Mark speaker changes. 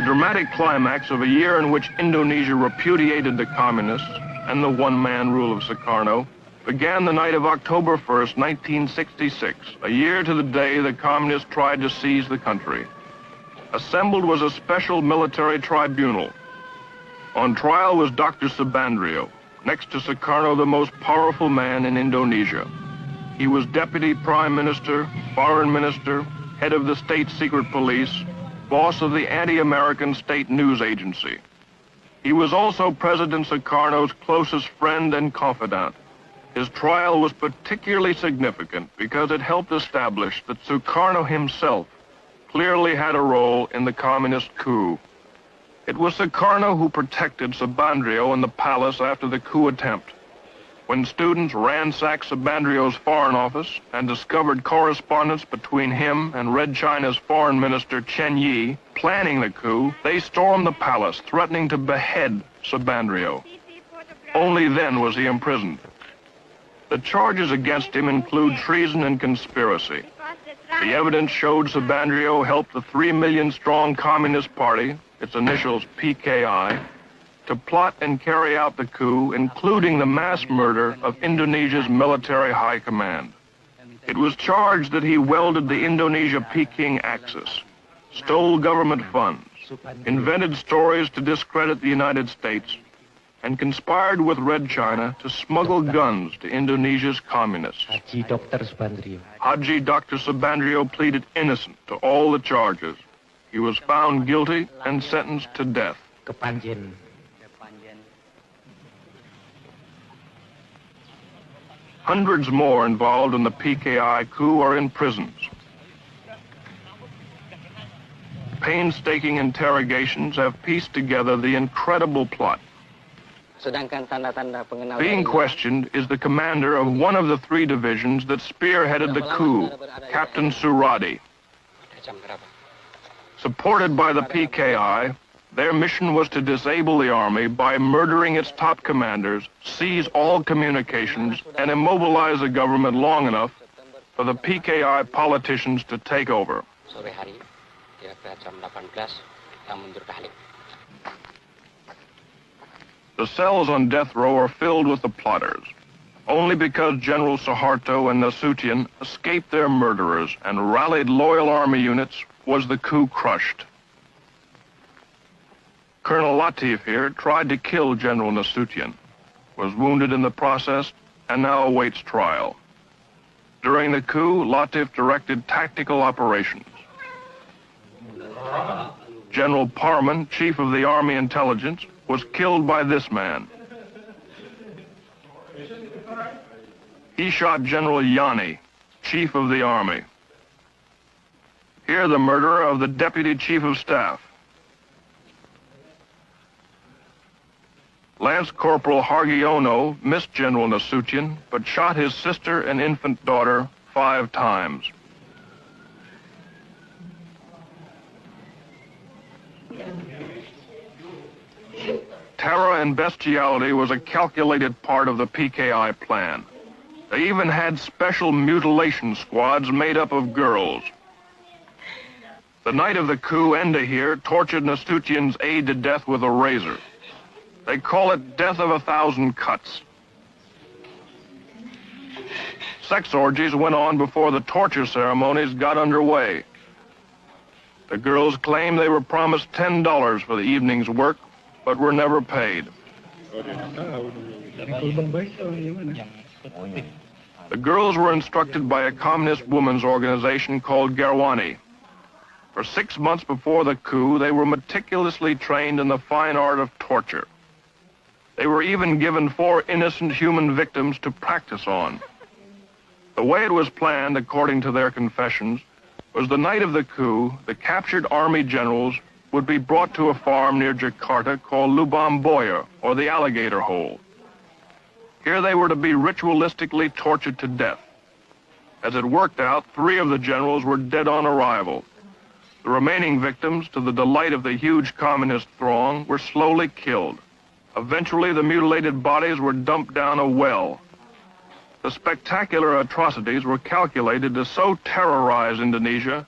Speaker 1: The dramatic climax of a year in which Indonesia repudiated the communists and the one-man rule of Sukarno began the night of October 1st, 1966, a year to the day the communists tried to seize the country. Assembled was a special military tribunal. On trial was Dr. Subandrio, next to Sukarno the most powerful man in Indonesia. He was Deputy Prime Minister, Foreign Minister, head of the State Secret Police, boss of the anti-American state news agency. He was also President Sukarno's closest friend and confidant. His trial was particularly significant because it helped establish that Sukarno himself clearly had a role in the communist coup. It was Sukarno who protected Subandrio in the palace after the coup attempt. When students ransacked Subandrio's foreign office and discovered correspondence between him and Red China's foreign minister Chen Yi planning the coup, they stormed the palace, threatening to behead Subandrio. Only then was he imprisoned. The charges against him include treason and conspiracy. The evidence showed Subandrio helped the 3 million-strong Communist Party, its initials PKI, to plot and carry out the coup, including the mass murder of Indonesia's military high command. It was charged that he welded the Indonesia-Peking axis, stole government funds, invented stories to discredit the United States, and conspired with Red China to smuggle guns to Indonesia's communists.
Speaker 2: Haji Dr. Subandrio.
Speaker 1: Haji Dr. Subandrio pleaded innocent to all the charges. He was found guilty and sentenced to death.
Speaker 2: Kepanjen.
Speaker 1: Hundreds more involved in the PKI coup are in prisons. Painstaking interrogations have pieced together the incredible plot. Being questioned is the commander of one of the 3 divisions that spearheaded the coup, Captain Suradi. Supported by the PKI, their mission was to disable the army by murdering its top commanders, seize all communications, and immobilize the government long enough for the PKI politicians to take over. The cells on death row are filled with the plotters. Only because General Suharto and Nasution escaped their murderers and rallied loyal army units was the coup crushed. Colonel Latif here tried to kill General Nasution, was wounded in the process, and now awaits trial. During the coup, Latif directed tactical operations. General Parman, chief of the Army Intelligence, was killed by this man. He shot General Yani, chief of the army. Here the murderer of the deputy chief of staff. Lance Corporal Hargiono missed General Nasution, but shot his sister and infant daughter 5 times. Terror and bestiality was a calculated part of the PKI plan. They even had special mutilation squads made up of girls. The night of the coup, Enda here tortured Nasution's aide to death with a razor. They call it death of 1,000 cuts. Sex orgies went on before the torture ceremonies got underway. The girls claimed they were promised $10 for the evening's work, but were never paid. The girls were instructed by a communist women's organization called Garwani. For 6 months before the coup, they were meticulously trained in the fine art of torture. They were even given 4 innocent human victims to practice on. The way it was planned, according to their confessions, was the night of the coup, the captured army generals would be brought to a farm near Jakarta called Lubang Boya, or the Alligator Hole. Here they were to be ritualistically tortured to death. As it worked out, 3 of the generals were dead on arrival. The remaining victims, to the delight of the huge communist throng, were slowly killed. Eventually, the mutilated bodies were dumped down a well. The spectacular atrocities were calculated to so terrorize Indonesia